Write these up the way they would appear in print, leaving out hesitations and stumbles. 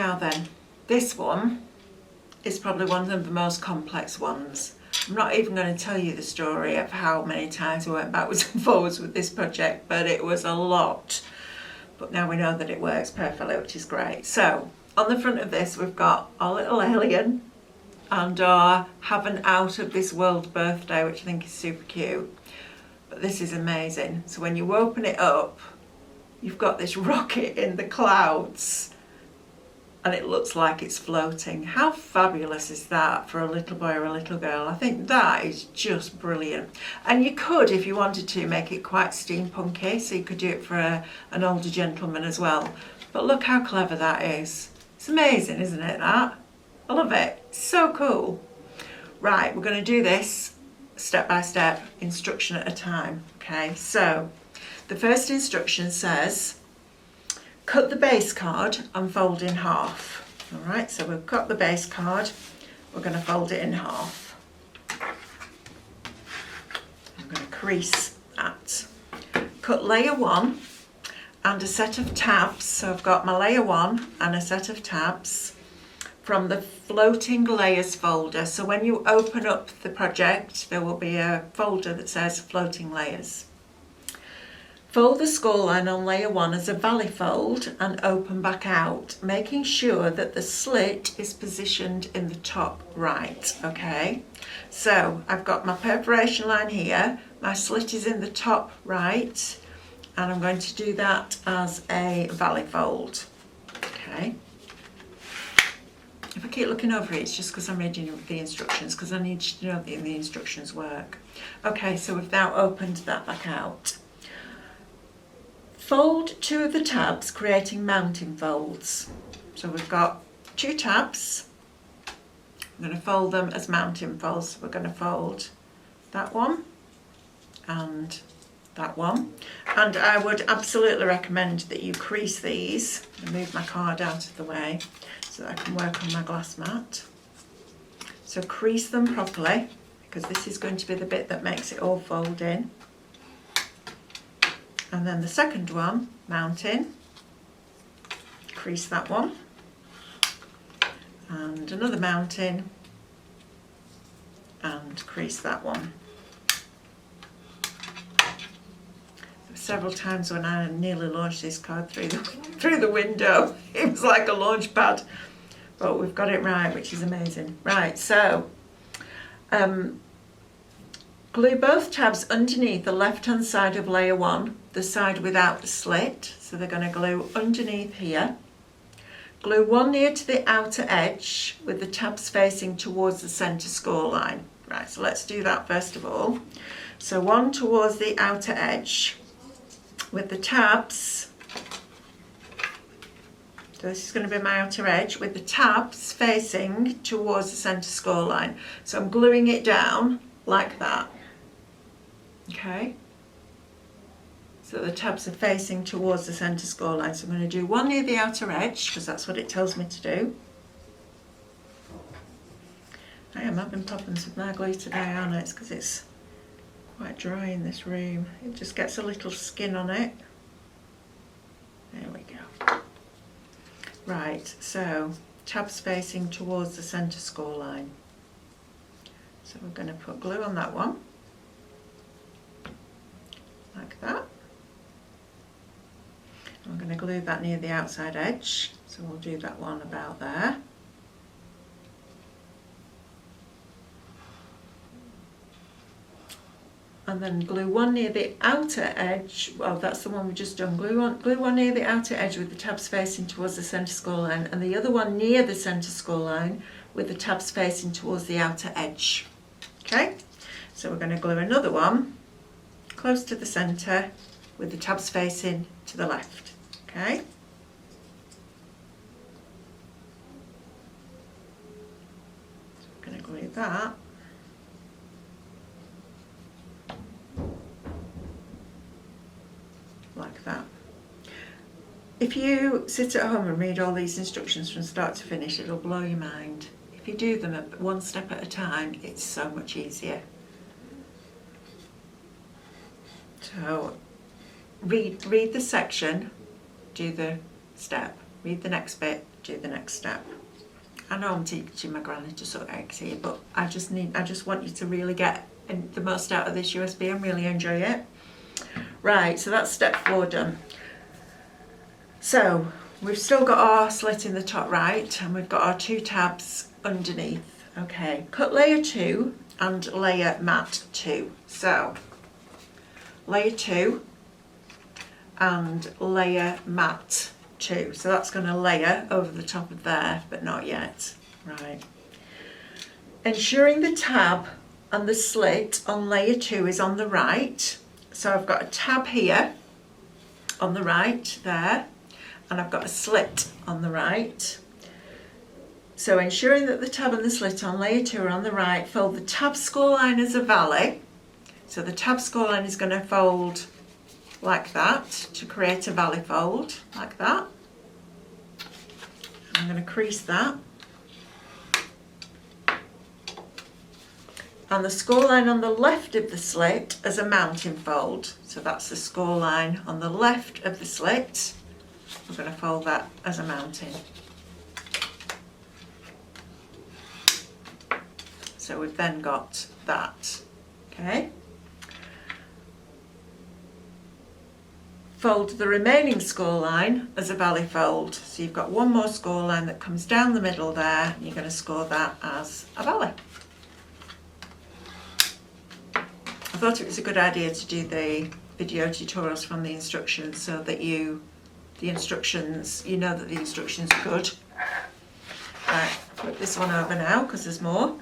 Now then, this one is probably one of the most complex ones. I'm not even going to tell you the story of how many times we went backwards and forwards with this project, but it was a lot. But now we know that it works perfectly, which is great. So on the front of this, we've got our little alien and our have an out of this world birthday, which I think is super cute. But this is amazing. So when you open it up, you've got this rocket in the clouds and it looks like it's floating. How fabulous is that for a little boy or a little girl? I think that is just brilliant. And you could, if you wanted to, make it quite steampunky, so you could do it for an older gentleman as well. But look how clever that is. It's amazing, isn't it, that? I love it. It's so cool. Right, we're going to do this step by step, instruction at a time. Okay, so the first instruction says, cut the base card and fold in half. All right, so we've cut the base card, we're going to fold it in half. I'm going to crease that. Cut layer 1 and a set of tabs. So I've got my layer 1 and a set of tabs from the floating layers folder. So when you open up the project, there will be a folder that says floating layers. Fold the score line on layer 1 as a valley fold and open back out, making sure that the slit is positioned in the top right, okay? So I've got my perforation line here, my slit is in the top right, and I'm going to do that as a valley fold, okay? If I keep looking over it, it's just because I'm reading the instructions, because I need to know that the instructions work. Okay, so we've now opened that back out. Fold 2 of the tabs, creating mounting folds. So we've got 2 tabs. I'm going to fold them as mounting folds. So we're going to fold that one and that one. And I would absolutely recommend that you crease these. I'll move my card out of the way so that I can work on my glass mat. So crease them properly, because this is going to be the bit that makes it all fold in. And then the second one, mounting, crease that one, and another mounting, and crease that one. Several times when I nearly launched this card through the window, it was like a launch pad, but we've got it right, which is amazing. Right, so glue both tabs underneath the left-hand side of layer 1, the side without the slit. So they're going to glue underneath here. Glue one near to the outer edge with the tabs facing towards the centre score line. Right, so let's do that first of all. So one towards the outer edge with the tabs. So this is going to be my outer edge with the tabs facing towards the centre score line. So I'm gluing it down like that. Okay, so the tabs are facing towards the centre score line. So I'm going to do one near the outer edge, because that's what it tells me to do. I am having problems with my glue today, aren't I? It's because it's quite dry in this room. It just gets a little skin on it. There we go. Right, so tabs facing towards the centre score line. So we're going to put glue on that one. Like that. I'm going to glue that near the outside edge, so we'll do that one about there. And then glue one near the outer edge. Well, that's the one we've just done. Glue one near the outer edge with the tabs facing towards the centre score line, and the other one near the centre score line with the tabs facing towards the outer edge. Okay, so we're going to glue another one close to the centre with the tabs facing to the left. Okay, so we're going to glue that like that. If you sit at home and read all these instructions from start to finish, it'll blow your mind. If you do them one step at a time, it's so much easier. So read the section, do the step, read the next bit, do the next step. I know I'm teaching my granny to suck eggs here, but I just want you to really get the most out of this USB and really enjoy it. Right, so that's step 4 done. So we've still got our slit in the top right, and we've got our 2 tabs underneath. Okay, cut layer 2 and layer mat 2. So layer 2 and layer mat 2. So that's going to layer over the top of there, but not yet. Right. Ensuring the tab and the slit on layer 2 is on the right. So I've got a tab here on the right there, and I've got a slit on the right. So ensuring that the tab and the slit on layer 2 are on the right, fold the tab score line as a valley. So the tab score line is going to fold like that to create a valley fold, like that. I'm going to crease that. And the score line on the left of the slit as a mounting fold. So that's the score line on the left of the slit. We're going to fold that as a mounting. So we've then got that, okay? Fold the remaining score line as a valley fold. So you've got one more score line that comes down the middle there, and you're going to score that as a valley. I thought it was a good idea to do the video tutorials from the instructions so that you know that the instructions are good. Right, flip this one over now because there's more.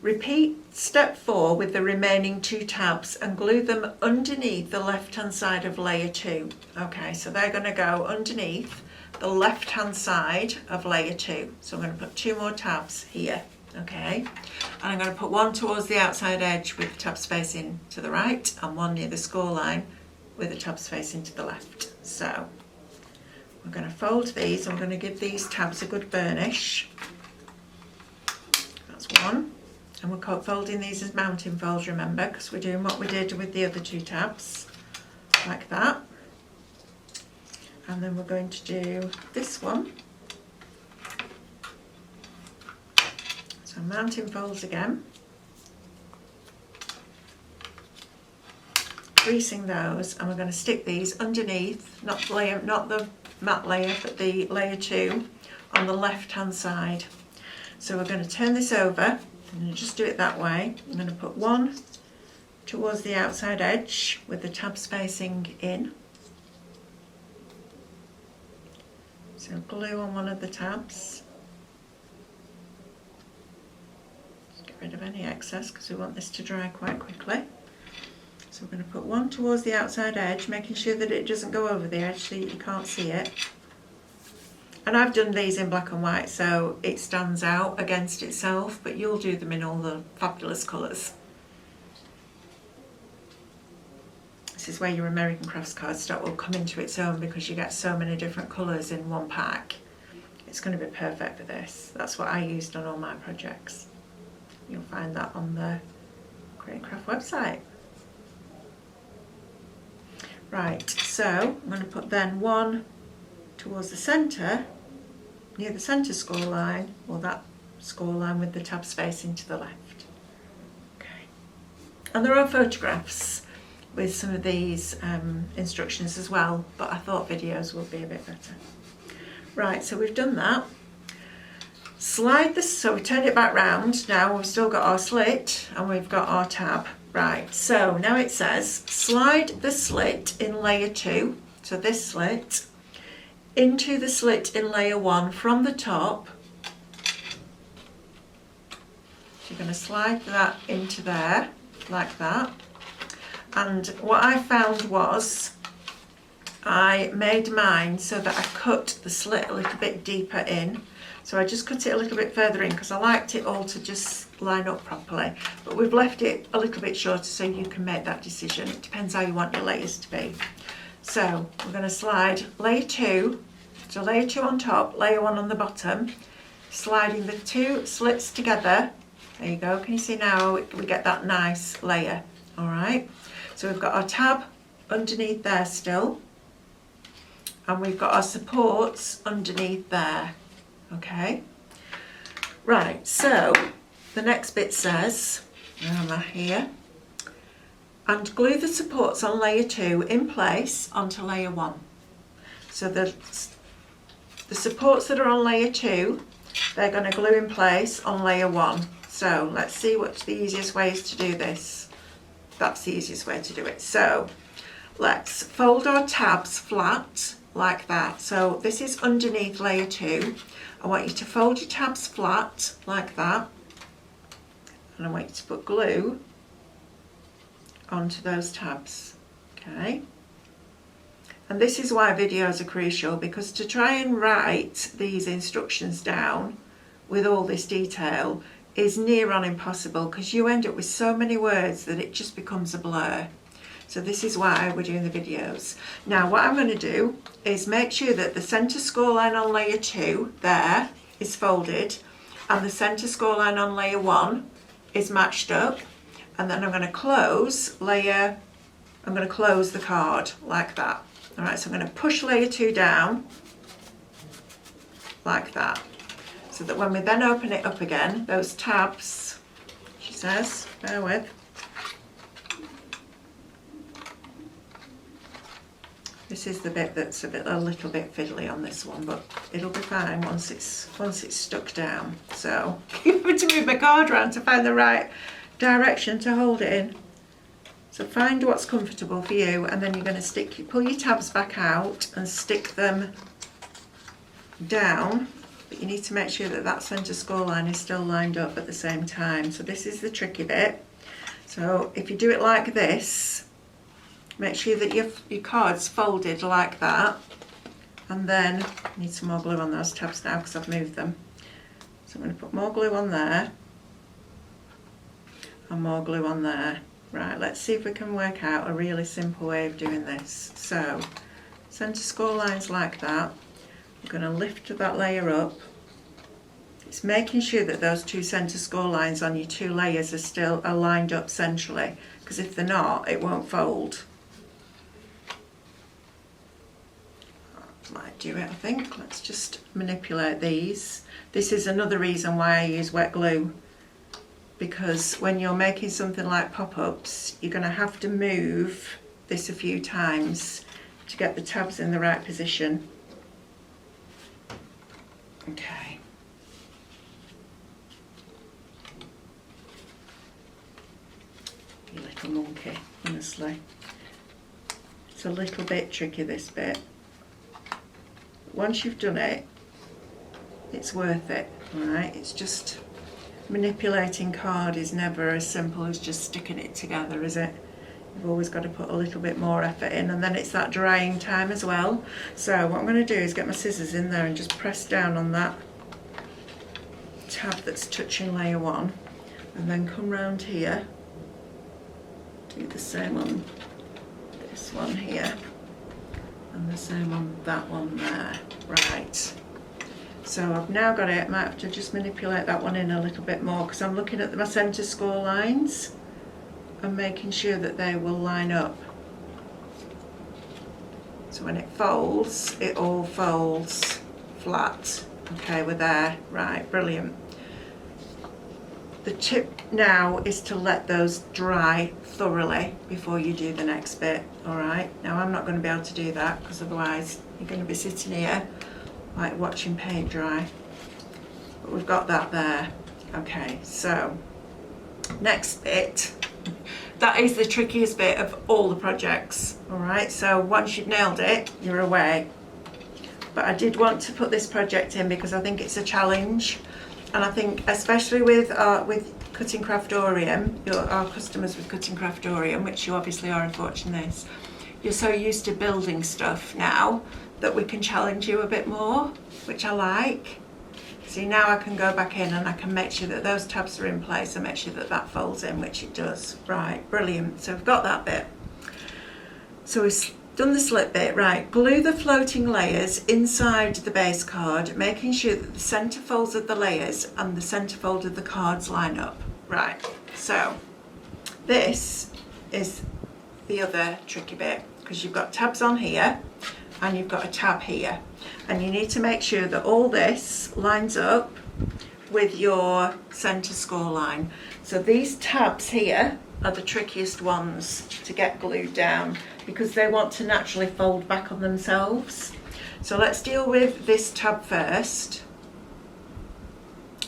Repeat step 4 with the remaining 2 tabs and glue them underneath the left hand side of layer 2. Okay, so they're going to go underneath the left hand side of layer 2. So I'm going to put 2 more tabs here. Okay, and I'm going to put one towards the outside edge with the tabs facing to the right and one near the score line with the tabs facing to the left. So we're going to fold these. I'm going to give these tabs a good burnish. That's one. And we're folding these as mounting folds, remember, because we're doing what we did with the other 2 tabs, like that. And then we're going to do this one. So mounting folds again. Creasing those, and we're going to stick these underneath, not the mat layer, but the layer 2 on the left hand side. So we're going to turn this over. I'm going to just do it that way. I'm going to put one towards the outside edge with the tabs facing in. So glue on one of the tabs. Just get rid of any excess because we want this to dry quite quickly. So we're going to put one towards the outside edge, making sure that it doesn't go over the edge so you can't see it. And I've done these in black and white so it stands out against itself, but you'll do them in all the fabulous colours. This is where your American Crafts cardstock will come into its own because you get so many different colours in one pack. It's going to be perfect for this. That's what I used on all my projects. You'll find that on the Create Craft website. Right, so I'm going to put then one towards the centre, near the centre score line, or that score line with the tabs facing to the left. Okay. And there are photographs with some of these instructions as well, but I thought videos would be a bit better. Right, so we've done that. Slide this, so we turned it back round. Now we've still got our slit and we've got our tab. Right, so now it says slide the slit in layer 2, so this slit, into the slit in layer 1 from the top. So you're going to slide that into there, like that. And what I found was I made mine so that I cut the slit a little bit deeper in. So I just cut it a little bit further in because I liked it all to just line up properly. But we've left it a little bit shorter so you can make that decision. It depends how you want your layers to be. So we're going to slide layer 2, so layer 2 on top, layer 1 on the bottom, sliding the 2 slits together. There you go, can you see now we get that nice layer, all right? So we've got our tab underneath there still, and we've got our supports underneath there. Okay, right, so the next bit says, where am I here? And glue the supports on layer 2 in place onto layer 1. So the supports that are on layer 2, they're going to glue in place on layer 1. So let's see what's the easiest ways to do this. That's the easiest way to do it. So let's fold our tabs flat like that. So this is underneath layer 2. I want you to fold your tabs flat like that. And I want you to put glue onto those tabs. Okay. And this is why videos are crucial, because to try and write these instructions down with all this detail is near on impossible, because you end up with so many words that it just becomes a blur. So this is why we're doing the videos. Now what I'm going to do is make sure that the centre score line on layer 2 there is folded and the centre score line on layer 1 is matched up, and then I'm going to close the card like that. Alright, so I'm going to push layer 2 down like that, so that when we then open it up again, those tabs, she says, bear with, this is the bit that's a little bit fiddly on this one, but it'll be fine once it's stuck down. So I'm having to move my card around to find the right direction to hold it in. So find what's comfortable for you, and then you're going to pull your tabs back out and stick them down, but you need to make sure that that centre score line is still lined up at the same time. So this is the tricky bit. So if you do it like this, make sure that your card's folded like that, and then I need some more glue on those tabs now because I've moved them. So I'm going to put more glue on there and more glue on there. Right, let's see if we can work out a really simple way of doing this. So centre score lines like that. We're going to lift that layer up. It's making sure that those two centre score lines on your two layers are lined up centrally, because if they're not, it won't fold. Might do it, I think. Let's just manipulate these. This is another reason why I use wet glue, because when you're making something like pop-ups, you're going to have to move this a few times to get the tabs in the right position. Okay. You little monkey, honestly. It's a little bit tricky, this bit. Once you've done it, it's worth it, alright? It's just manipulating card is never as simple as just sticking it together, is it? You've always got to put a little bit more effort in, and then it's that drying time as well. So what I'm going to do is get my scissors in there and just press down on that tab that's touching layer 1, and then come round here, do the same on this one here, and the same on that one there. Right. So I've now got it. I might have to just manipulate that one in a little bit more, because I'm looking at my centre score lines and making sure that they will line up. So when it folds, it all folds flat. Okay, we're there. Right, brilliant. The tip now is to let those dry thoroughly before you do the next bit. Alright, now I'm not going to be able to do that, because otherwise you're going to be sitting here like watching paint dry. But we've got that there. Okay, so next bit, that is the trickiest bit of all the projects. Alright, so once you've nailed it, you're away. But I did want to put this project in because I think it's a challenge, and I think especially with Cutting Craftorium, our customers with Cutting Craftorium, which you obviously are if watching this, you're so used to building stuff now that we can challenge you a bit more, which I like. See, now I can go back in and I can make sure that those tabs are in place and make sure that that folds in, which it does. Right, brilliant. So we've got that bit. So we've done the slit bit. Right, glue the floating layers inside the base card, making sure that the centre folds of the layers and the centre fold of the cards line up. Right, so this is the other tricky bit, because you've got tabs on here and you've got a tab here, and you need to make sure that all this lines up with your centre score line. So these tabs here are the trickiest ones to get glued down because they want to naturally fold back on themselves. So let's deal with this tab first,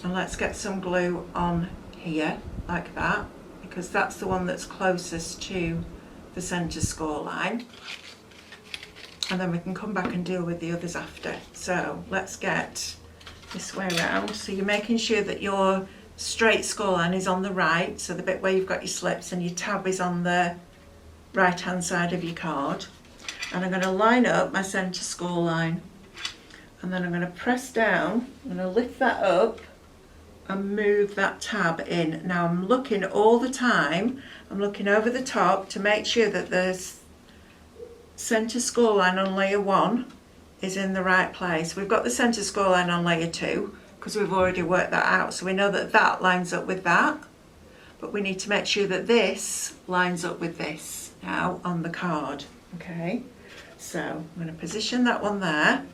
and let's get some glue on here like that, because that's the one that's closest to the centre score line, and then we can come back and deal with the others after. So let's get this way around. So you're making sure that your straight score line is on the right, so the bit where you've got your slips, and your tab is on the right hand side of your card. And I'm going to line up my centre score line, and then I'm going to press down, I'm going to lift that up and move that tab in. Now I'm looking all the time, I'm looking over the top to make sure that the centre score line on layer 1 is in the right place. We've got the centre score line on layer 2 because we've already worked that out, so we know that that lines up with that, but we need to make sure that this lines up with this now on the card. Okay, so I'm going to position that one there,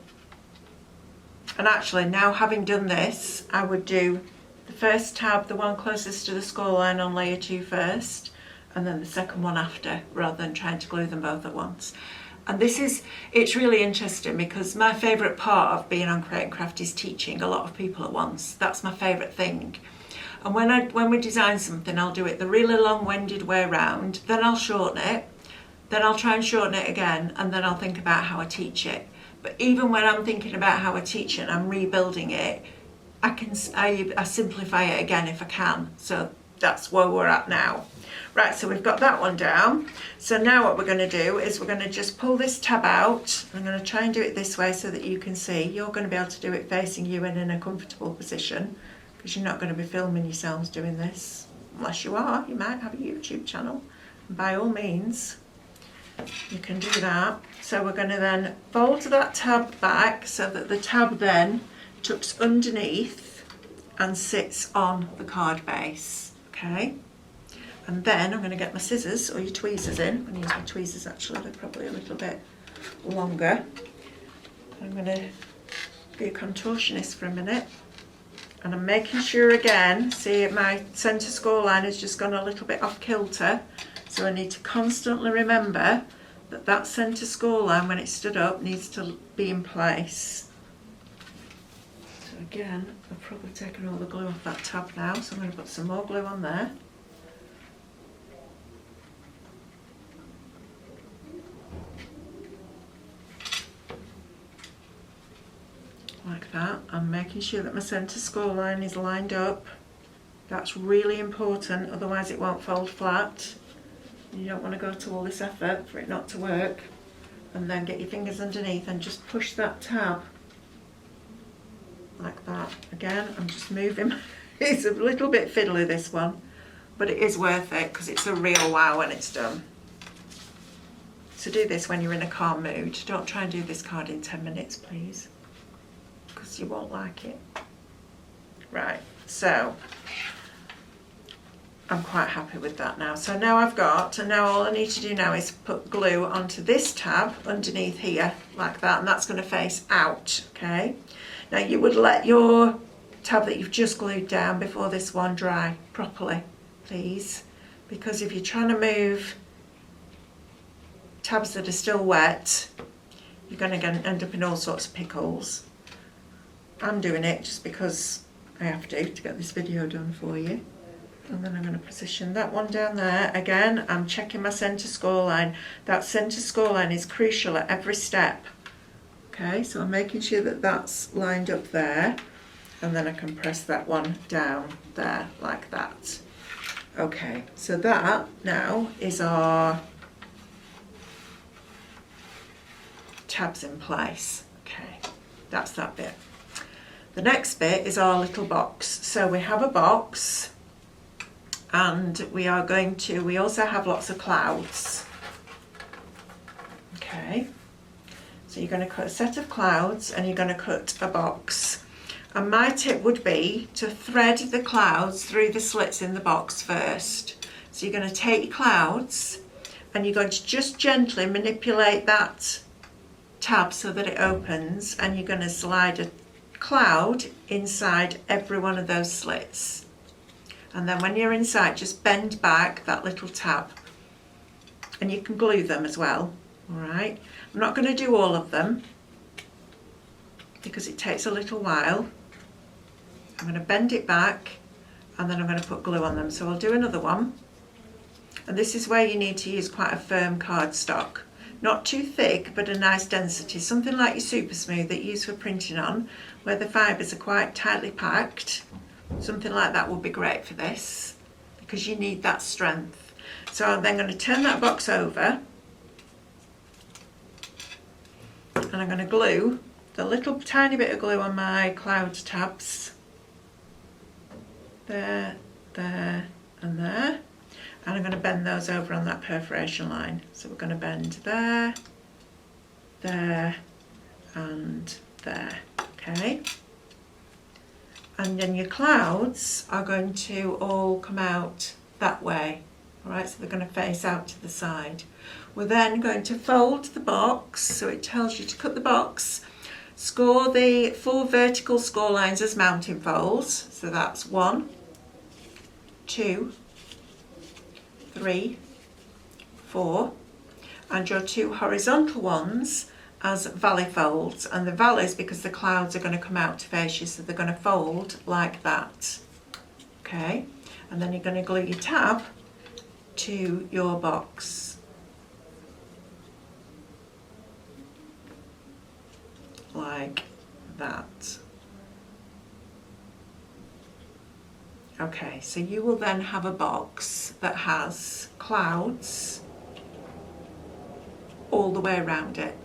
and actually now having done this, I would do the first tab, the one closest to the score line on layer 2 first, and then the second one after, rather than trying to glue them both at once. And it's really interesting because my favourite part of being on Create and Craft is teaching a lot of people at once. That's my favourite thing. And when we design something, I'll do it the really long-winded way around, then I'll shorten it, then I'll try and shorten it again, and then I'll think about how I teach it. But even when I'm thinking about how I teach it and I'm rebuilding it, I simplify it again if I can. So that's where we're at now. Right, so we've got that one down. So now what we're going to do is we're going to just pull this tab out. I'm going to try and do it this way so that you can see. You're going to be able to do it facing you and in a comfortable position, because you're not going to be filming yourselves doing this. Unless you are, you might have a YouTube channel. And by all means, you can do that. So we're going to then fold that tab back so that the tab then tucks underneath and sits on the card base. Okay. And then I'm going to get my scissors, or your tweezers in. I'm going to use my tweezers actually, they're probably a little bit longer. I'm going to be a contortionist for a minute. And I'm making sure again, see my centre score line has just gone a little bit off kilter. So I need to constantly remember that that centre score line, when it's stood up, needs to be in place. So again, I've probably taken all the glue off that tab now, so I'm going to put some more glue on there. Like that. I'm making sure that my centre score line is lined up. That's really important, otherwise it won't fold flat. You don't want to go to all this effort for it not to work. And then get your fingers underneath and just push that tab like that. Again, I'm just moving. It's a little bit fiddly, this one, but it is worth it because it's a real wow when it's done. So do this when you're in a calm mood. Don't try and do this card in 10 minutes, please, because you won't like it. Right, so I'm quite happy with that now. So now and now all I need to do now is put glue onto this tab underneath here like that, and that's going to face out. Okay, now you would let your tab that you've just glued down before this one dry properly, please, because if you're trying to move tabs that are still wet, you're going to end up in all sorts of pickles. I'm doing it just because I have to get this video done for you. And then I'm going to position that one down there. Again, I'm checking my centre score line. That centre score line is crucial at every step. Okay, so I'm making sure that that's lined up there, and then I can press that one down there like that. Okay, so that now is our tabs in place. Okay, that's that bit. The next bit is our little box. So we have a box, and we also have lots of clouds. Okay, so you're going to cut a set of clouds and you're going to cut a box. And my tip would be to thread the clouds through the slits in the box first. So you're going to take your clouds and you're going to just gently manipulate that tab so that it opens, and you're going to slide a cloud inside every one of those slits. And then when you're inside, just bend back that little tab, and you can glue them as well. All right, I'm not going to do all of them because it takes a little while. I'm going to bend it back, and then I'm going to put glue on them. So I'll do another one, and this is where you need to use quite a firm cardstock, not too thick but a nice density, something like your super smooth that you use for printing on, where the fibres are quite tightly packed. Something like that would be great for this because you need that strength. So I'm then going to turn that box over, and I'm going to glue the little tiny bit of glue on my cloud tabs. There, there and there. And I'm going to bend those over on that perforation line. So we're going to bend there, there and there. Okay. And then your clouds are going to all come out that way. Alright, so they're going to face out to the side. We're then going to fold the box, so it tells you to cut the box, score the 4 vertical score lines as mounting folds, so that's 1, 2, 3, 4, and your 2 horizontal ones as valley folds, and the valleys because the clouds are going to come out to face you, so they're going to fold like that. Okay, and then you're going to glue your tab to your box like that. Okay, so you will then have a box that has clouds all the way around it.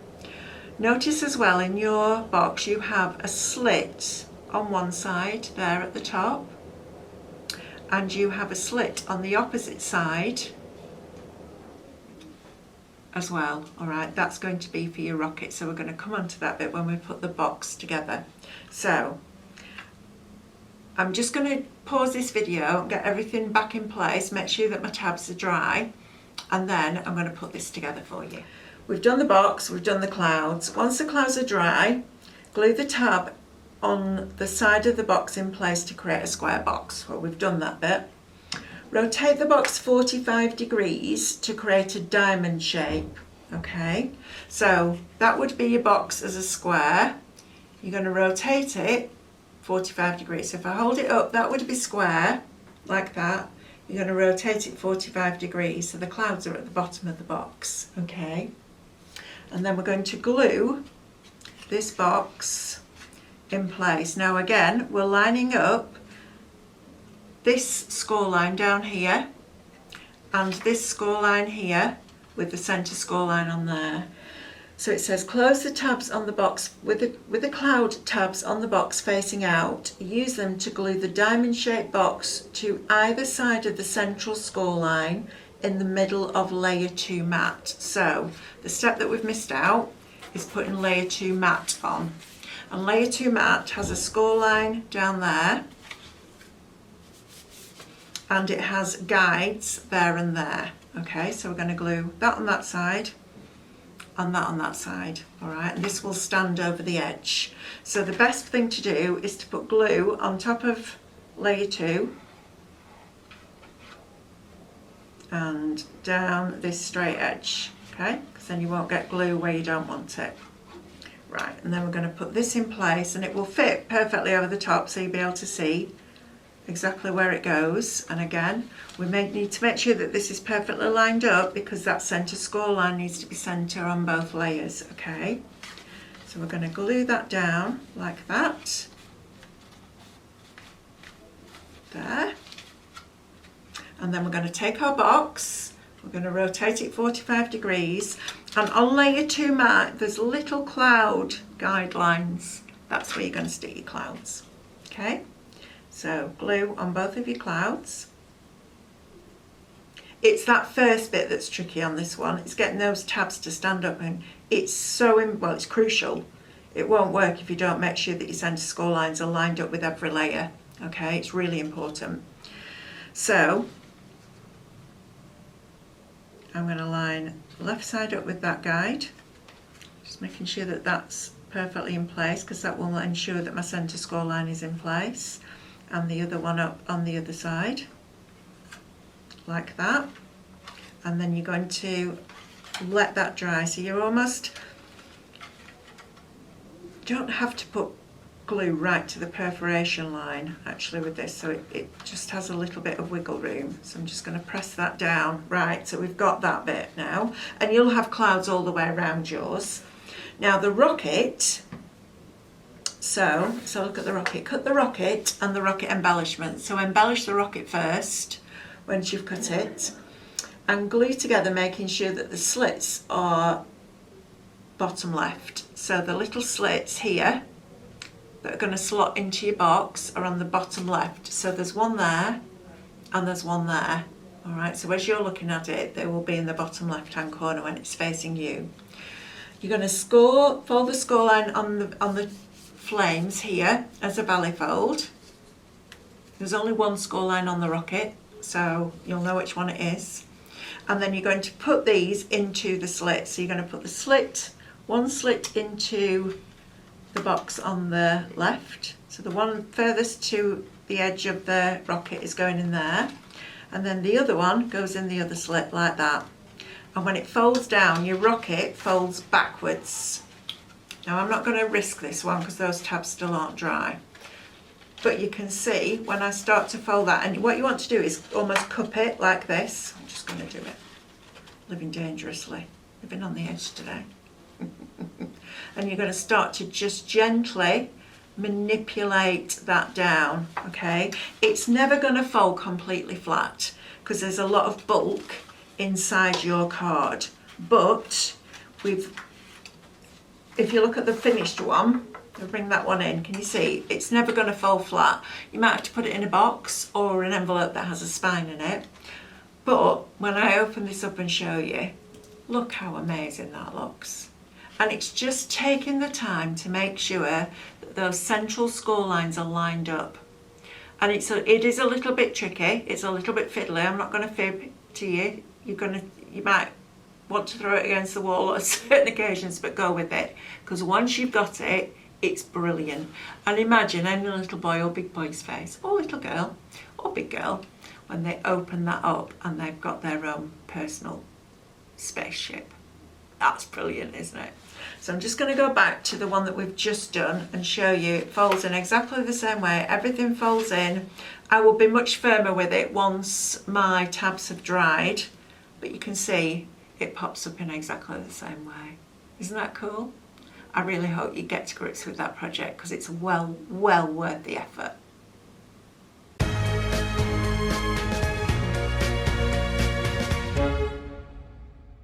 Notice as well in your box you have a slit on one side there at the top, and you have a slit on the opposite side as well. Alright, that's going to be for your rocket, so we're going to come on to that bit when we put the box together. So I'm just going to pause this video and get everything back in place, make sure that my tabs are dry, and then I'm going to put this together for you. We've done the box, we've done the clouds. Once the clouds are dry, glue the tab on the side of the box in place to create a square box. Well, we've done that bit. Rotate the box 45 degrees to create a diamond shape. Okay, so that would be your box as a square. You're going to rotate it 45 degrees. So if I hold it up, that would be square, like that. You're going to rotate it 45 degrees so the clouds are at the bottom of the box. Okay, and then we're going to glue this box in place. Now again, we're lining up this score line down here and this score line here with the centre score line on there. So it says close the tabs on the box with the cloud tabs on the box facing out. Use them to glue the diamond shaped box to either side of the central score line in the middle of layer 2 mat. So the step that we've missed out is putting layer 2 mat on. And layer 2 mat has a score line down there, and it has guides there and there. Okay, so we're going to glue that on that side and that on that side. All right, and this will stand over the edge. So the best thing to do is to put glue on top of layer 2 and down this straight edge. Okay, because then you won't get glue where you don't want it. Right, and then we're going to put this in place, and it will fit perfectly over the top, so you'll be able to see exactly where it goes. And again, we may need to make sure that this is perfectly lined up because that centre score line needs to be centre on both layers. Okay, so we're going to glue that down like that. There. And then we're going to take our box, we're going to rotate it 45 degrees, and on layer 2 mat there's little cloud guidelines. That's where you're going to stick your clouds. Okay, so glue on both of your clouds. It's that first bit that's tricky on this one. It's getting those tabs to stand up, and it's so, well, it's crucial. It won't work if you don't make sure that your centre score lines are lined up with every layer. Okay, it's really important. So I'm going to line left side up with that guide, Just making sure that that's perfectly in place, because that will ensure that my centre score line is in place, and the other one up on the other side, like that. And then you're going to let that dry. So you almost don't have to put glue right to the perforation line actually with this, so it just has a little bit of wiggle room. So I'm just going to press that down. Right, so we've got that bit now, and you'll have clouds all the way around yours. Now the rocket, so look at the rocket, cut the rocket and the rocket embellishment. So embellish the rocket first once you've cut it, and glue together, making sure that the slits are bottom left. So the little slits here that are going to slot into your box are on the bottom left. So there's one there and there's one there. All right, so as you're looking at it, they will be in the bottom left hand corner when it's facing you. You're going to fold the score line on the flames here as a valley fold. There's only one score line on the rocket, so you'll know which one it is. And then you're going to put these into the slit. So you're going to put the one slit into the box on the left. So the one furthest to the edge of the rocket is going in there. And then the other one goes in the other slit like that. And when it folds down, your rocket folds backwards. Now I'm not going to risk this one because those tabs still aren't dry. But you can see when I start to fold that, and what you want to do is almost cup it like this. I'm just going to do it. Living dangerously. Living on the edge today. And you're going to start to just gently manipulate that down, okay? It's never going to fold completely flat because there's a lot of bulk inside your card. But if you look at the finished one, I'll bring that one in, can you see? It's never going to fold flat. You might have to put it in a box or an envelope that has a spine in it. But when I open this up and show you, look how amazing that looks. And it's just taking the time to make sure that those central score lines are lined up. And it is a little bit tricky, it's a little bit fiddly. I'm not going to fib to you. You might want to throw it against the wall on certain occasions, but go with it. Because once you've got it, it's brilliant. And imagine any little boy or big boy's face, or little girl, or big girl, when they open that up and they've got their own personal spaceship. That's brilliant, isn't it? So I'm just going to go back to the one that we've just done and show you it folds in exactly the same way. Everything folds in. I will be much firmer with it once my tabs have dried, but you can see it pops up in exactly the same way. Isn't that cool? I really hope you get to grips with that project because it's well worth the effort.